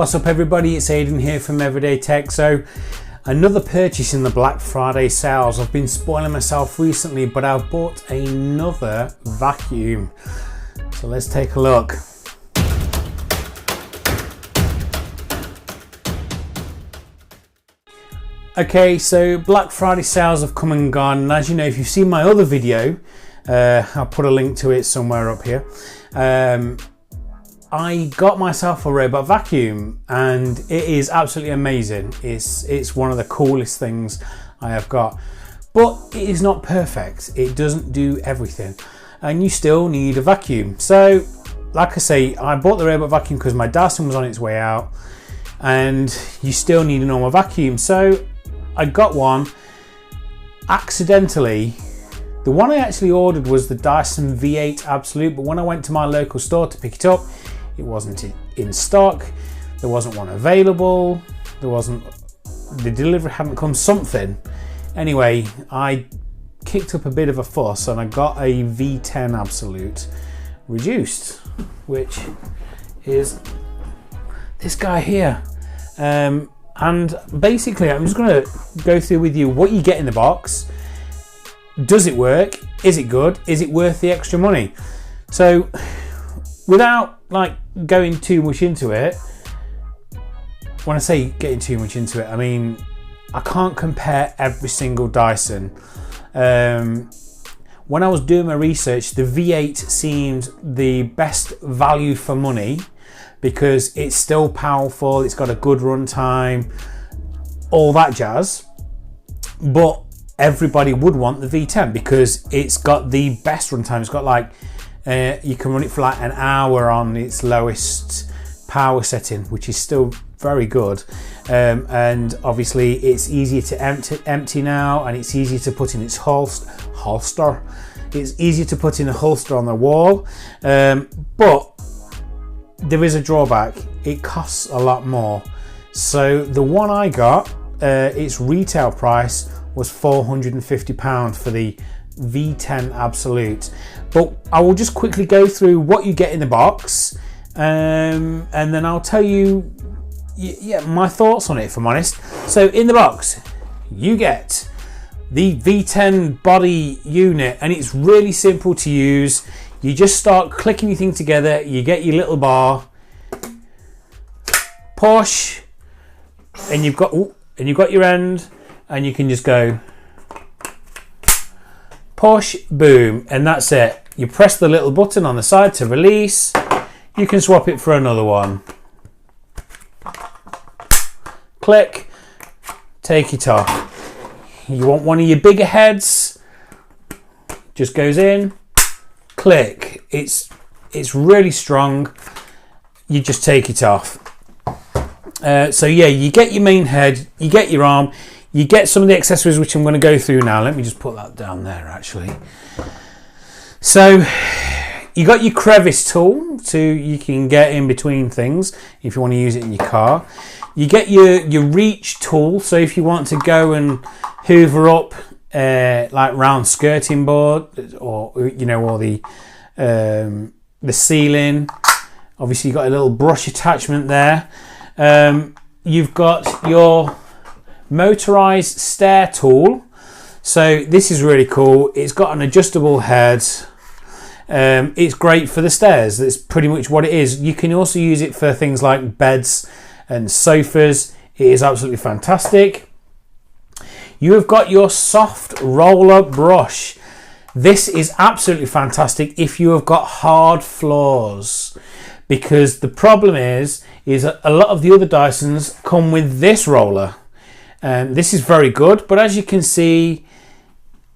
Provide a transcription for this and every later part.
What's up everybody, it's Aidan here from Everyday Tech. So another purchase in the Black Friday sales. I've been spoiling myself recently, but I've bought another vacuum. So let's take a look. Okay, so Black Friday sales have come and gone, and as you know, if you've seen my other video, I'll put a link to it somewhere up here. I got myself a robot vacuum and it is absolutely amazing. It's one of the coolest things I have got, but it is not perfect. It doesn't do everything and you still need a vacuum. So like I say, I bought the robot vacuum because my Dyson was on its way out and you still need a normal vacuum. So I got one accidentally. The one I actually ordered was the Dyson V10 Absolute, but when I went to my local store to pick it up, it wasn't in stock, there wasn't one available, the delivery hadn't come, something. Anyway, I kicked up a bit of a fuss and I got a V10 Absolute reduced, which is this guy here. And basically I'm just going to go through with you what you get in the box. Does it work? Is it good? Is it worth the extra money? So without like going too much into it, when I say getting too much into it, I mean I can't compare every single Dyson. When I was doing my research, the V8 seemed the best value for money because it's still powerful, it's got a good run time, all that jazz. But everybody would want the V10 because it's got the best run time. It's got like you can run it for like an hour on its lowest power setting, which is still very good. And obviously it's easier to empty now, and it's easier to put in its holster. It's easier to put in a holster on the wall, but there is a drawback. It costs a lot more. So the one I got, its retail price was £450 for the V10 Absolute. But I will just quickly go through what you get in the box, and then I'll tell you my thoughts on it, if I'm honest. So in the box you get the V10 body unit, and it's really simple to use. You just start clicking your thing together, you get your little bar, push, and you've got your end, and you can just go push, boom, and that's it. You press the little button on the side to release. You can swap it for another one. Click, take it off. You want one of your bigger heads, just goes in, click. It's really strong. You just take it off. So yeah, you get your main head, you get your arm, you get some of the accessories which I'm going to go through now. Let me just put that down there actually. So you got your crevice tool, so you can get in between things if you want to use it in your car. You get your reach tool, so if you want to go and hoover up like round skirting board, or or the ceiling. Obviously you've got a little brush attachment there. You've got your motorized stair tool, so this is really cool. It's got an adjustable head. It's great for the stairs. That's pretty much what it is. You can also use it for things like beds and sofas. It is absolutely fantastic. You have got your soft roller brush. This is absolutely fantastic if you have got hard floors, because the problem is that a lot of the other Dysons come with this roller. This is very good, but as you can see,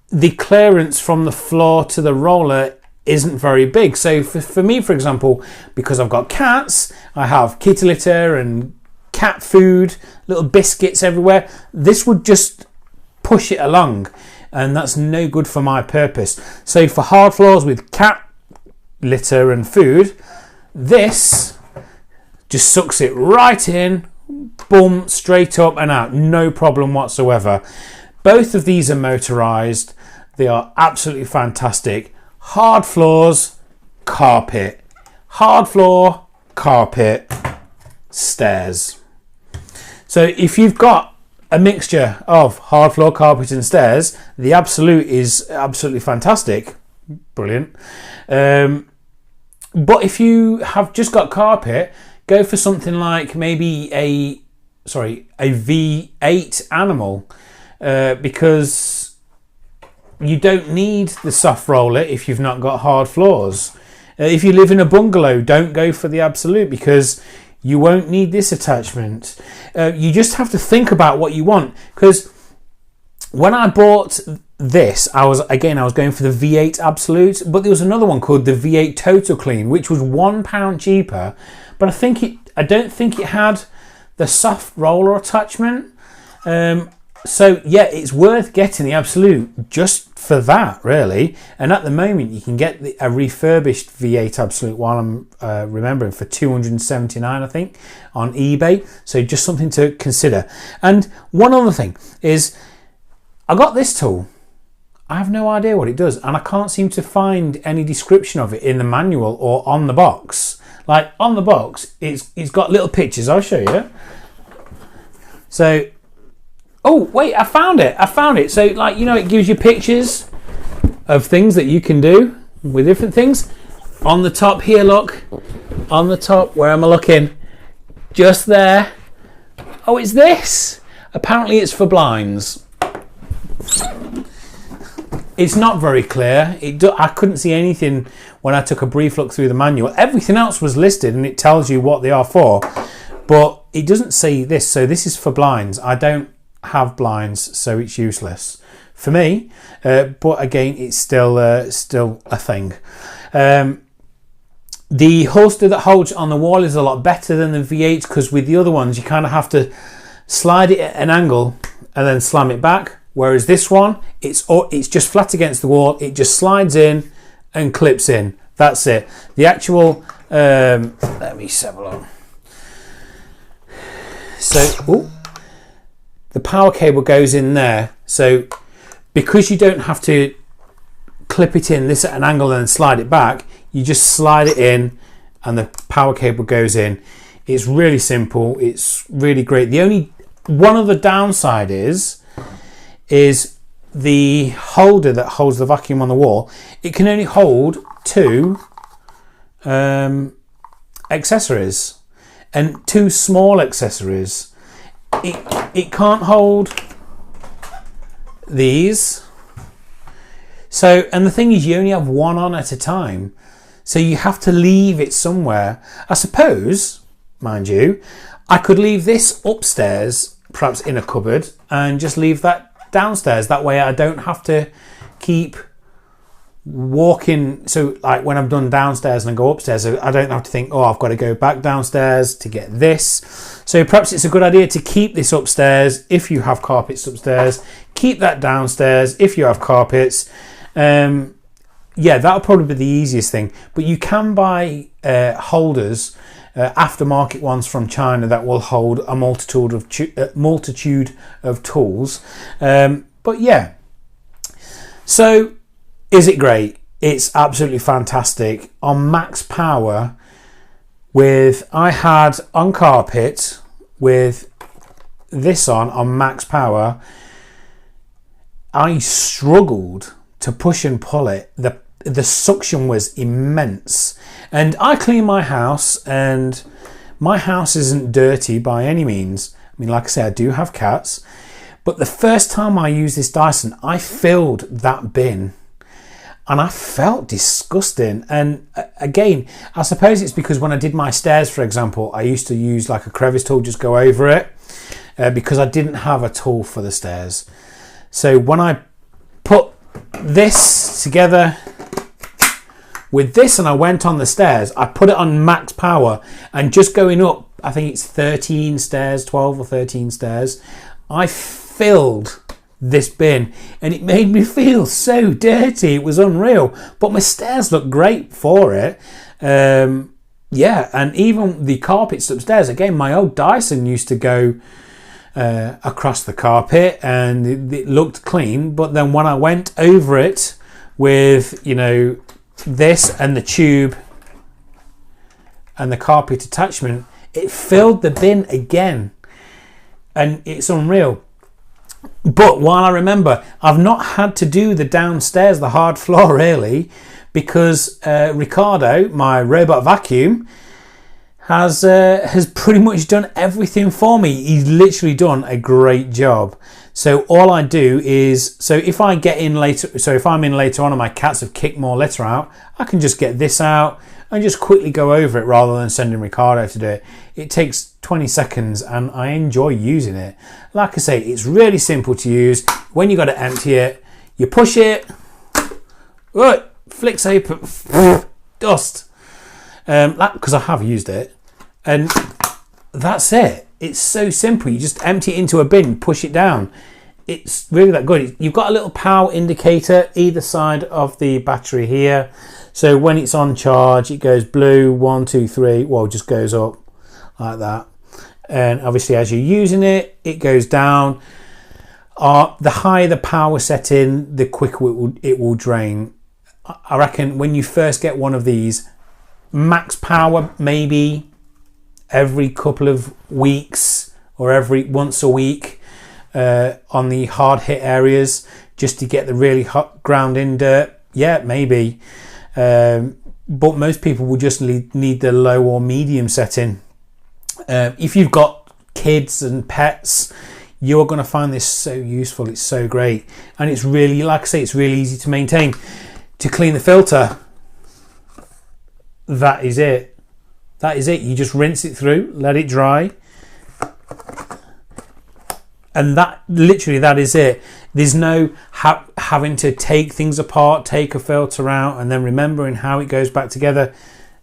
the clearance from the floor to the roller isn't very big. So for me, for example, because I've got cats, I have kitty litter and cat food, little biscuits everywhere, this would just push it along, and that's no good for my purpose. So for hard floors with cat litter and food, this just sucks it right in, boom, straight up and out, no problem whatsoever. Both of these are motorized. They are absolutely fantastic. Hard floors, carpet. Hard floor, carpet. stairs. So if you've got a mixture of hard floor, carpet and stairs, the Absolute is absolutely fantastic. Brilliant. But if you have just got carpet, go for something like maybe a V8 Animal, because you don't need the soft roller if you've not got hard floors. If you live in a bungalow, don't go for the Absolute because you won't need this attachment. You just have to think about what you want, because when I bought this, I was going for the V8 Absolute, but there was another one called the V8 Total Clean, which was £1 cheaper, but I don't think it had the soft roller attachment. So yeah, it's worth getting the Absolute just for that, really. And at the moment, you can get a refurbished V8 Absolute, while I'm remembering, for $279, I think, on eBay. So just something to consider. And one other thing is, I got this tool. I have no idea what it does, and I can't seem to find any description of it in the manual or on the box. Like on the box, it's got little pictures. I'll show you. So, oh wait, I found it. So, like, you know, it gives you pictures of things that you can do with different things. On the top here, look. On the top, where am I looking? Just there. Oh, it's this. Apparently, it's for blinds. It's not very clear. I couldn't see anything when I took a brief look through the manual. Everything else was listed and it tells you what they are for, but it doesn't say this. So this is for blinds. I don't have blinds, so it's useless for me. But again, it's still a thing. The holster that holds on the wall is a lot better than the V8, because with the other ones you kind of have to slide it at an angle and then slam it back. Whereas this one, it's just flat against the wall. It just slides in and clips in. That's it. The actual, let me have a look. So, the power cable goes in there. So, because you don't have to clip it in this at an angle and then slide it back, you just slide it in and the power cable goes in. It's really simple. It's really great. The only one other downside is the holder that holds the vacuum on the wall. It can only hold 2 accessories, and 2 small accessories. It can't hold these. So, and the thing is, you only have one on at a time, so you have to leave it somewhere. I suppose, mind you, I could leave this upstairs, perhaps in a cupboard, and just leave that downstairs. That way I don't have to keep walking. So like when I'm done downstairs and I go upstairs, I don't have to think, oh, I've got to go back downstairs to get this. So perhaps it's a good idea to keep this upstairs if you have carpets upstairs. Keep that downstairs if you have carpets. Yeah, that'll probably be the easiest thing. But you can buy holders, aftermarket ones from China, that will hold a multitude of tools. But yeah, so is it great? It's absolutely fantastic. On max power, I had on carpet with this on max power, I struggled to push and pull it. The suction was immense. And I clean my house, and my house isn't dirty by any means. I mean, like I say, I do have cats, but the first time I used this Dyson, I filled that bin and I felt disgusting. And again, I suppose it's because when I did my stairs, for example, I used to use like a crevice tool, just go over it, because I didn't have a tool for the stairs. So when I put this together with this and I went on the stairs, I put it on max power, and just going up, I think it's 13 stairs, 12 or 13 stairs, I filled this bin and it made me feel so dirty. It was unreal, but my stairs look great for it. Yeah, and even the carpets upstairs, again, my old Dyson used to go across the carpet and it looked clean, but then when I went over it with, you know, this and the tube and the carpet attachment, it filled the bin again, and it's unreal. But while I remember, I've not had to do the downstairs, the hard floor really, because Ricardo, my robot vacuum, has pretty much done everything for me. He's literally done a great job. So all I do is, so if I get in later, so if I'm in later on and my cats have kicked more litter out, I can just get this out and just quickly go over it rather than sending Ricardo to do it. It takes 20 seconds and I enjoy using it. Like I say, it's really simple to use. When you got to empty it, you push it, flicks open, dust. Because I have used it, and that's it. It's so simple. You just empty it into a bin, push it down. It's really that good. You've got a little power indicator either side of the battery here, so when it's on charge it goes blue, 1 2 3, well, it just goes up like that, and obviously as you're using it, it goes down. The higher the power setting, the quicker it will drain. I reckon when you first get one of these, max power maybe every couple of weeks or every once a week on the hard hit areas, just to get the really hot ground in dirt. Yeah, maybe, but most people will just need the low or medium setting. If you've got kids and pets, you're going to find this so useful. It's so great, and it's really, like I say, it's really easy to maintain. To clean the filter, that is it. That is it. You just rinse it through, let it dry, and that literally, that is it. There's no having to take things apart, take a filter out, and then remembering how it goes back together.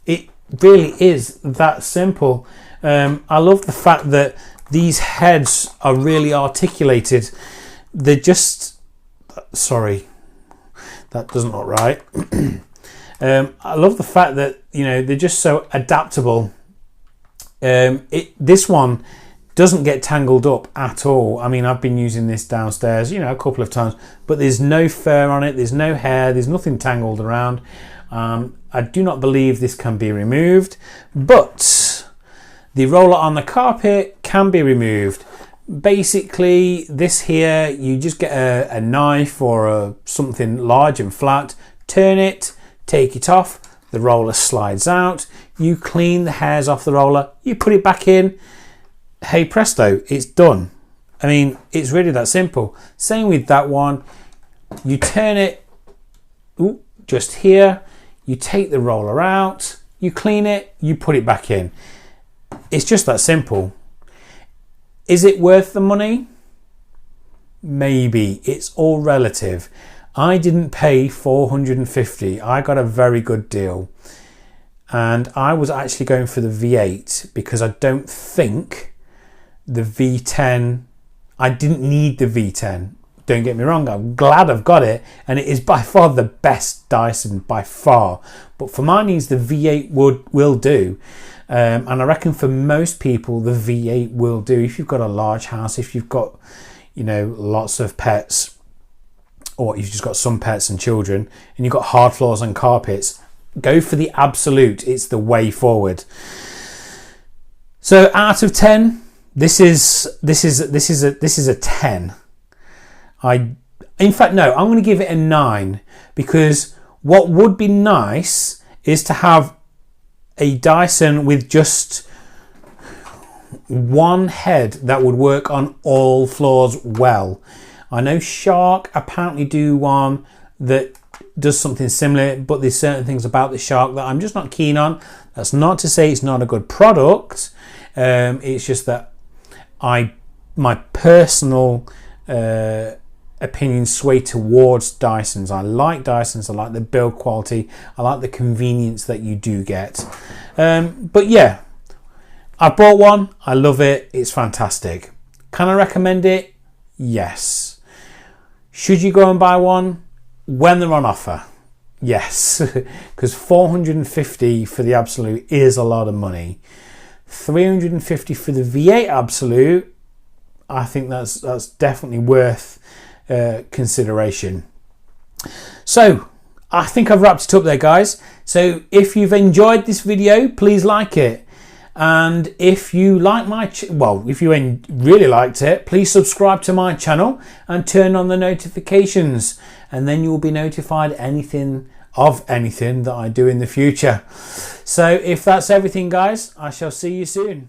It really is that simple. I love the fact that these heads are really articulated. They're just, sorry, that doesn't look right. I love the fact that, you know, they're just so adaptable. This one doesn't get tangled up at all. I mean, I've been using this downstairs, you know, a couple of times, but there's no fur on it, there's no hair, there's nothing tangled around. I do not believe this can be removed, but the roller on the carpet can be removed. Basically, this here, you just get a knife or something large and flat, turn it, take it off, the roller slides out, you clean the hairs off the roller, you put it back in, hey presto, it's done. I mean, it's really that simple. Same with that one. You turn it just here, you take the roller out, you clean it, you put it back in. It's just that simple. Is it worth the money? Maybe. It's all relative. I didn't pay $450. I got a very good deal. And I was actually going for the V8 because I don't think the V10, I didn't need the V10. Don't get me wrong, I'm glad I've got it, and it is by far the best Dyson, by far. But for my needs, the V8 will do. And I reckon for most people, the V8 will do. If you've got a large house, if you've got, you know, lots of pets, or you've just got some pets and children, and you've got hard floors and carpets, go for the Absolute. It's the way forward. So out of 10, this is a 10. In fact, no, I'm going to give it a 9, because what would be nice is to have a Dyson with just one head that would work on all floors well. I know Shark apparently do one that does something similar, but there's certain things about the Shark that I'm just not keen on. That's not to say it's not a good product. It's just that my personal opinions sway towards Dysons. I like Dysons, I like the build quality, I like the convenience that you do get. But yeah, I bought one, I love it, it's fantastic. Can I recommend it? Yes. Should you go and buy one? When they're on offer? Yes, because $450 for the Absolute is a lot of money. $350 for the V8 Absolute, I think that's definitely worth consideration. So I think I've wrapped it up there, guys. So if you've enjoyed this video, please like it. And if you like if you really liked it, please subscribe to my channel and turn on the notifications, and then you'll be notified anything that I do in the future. So if that's everything, guys, I shall see you soon.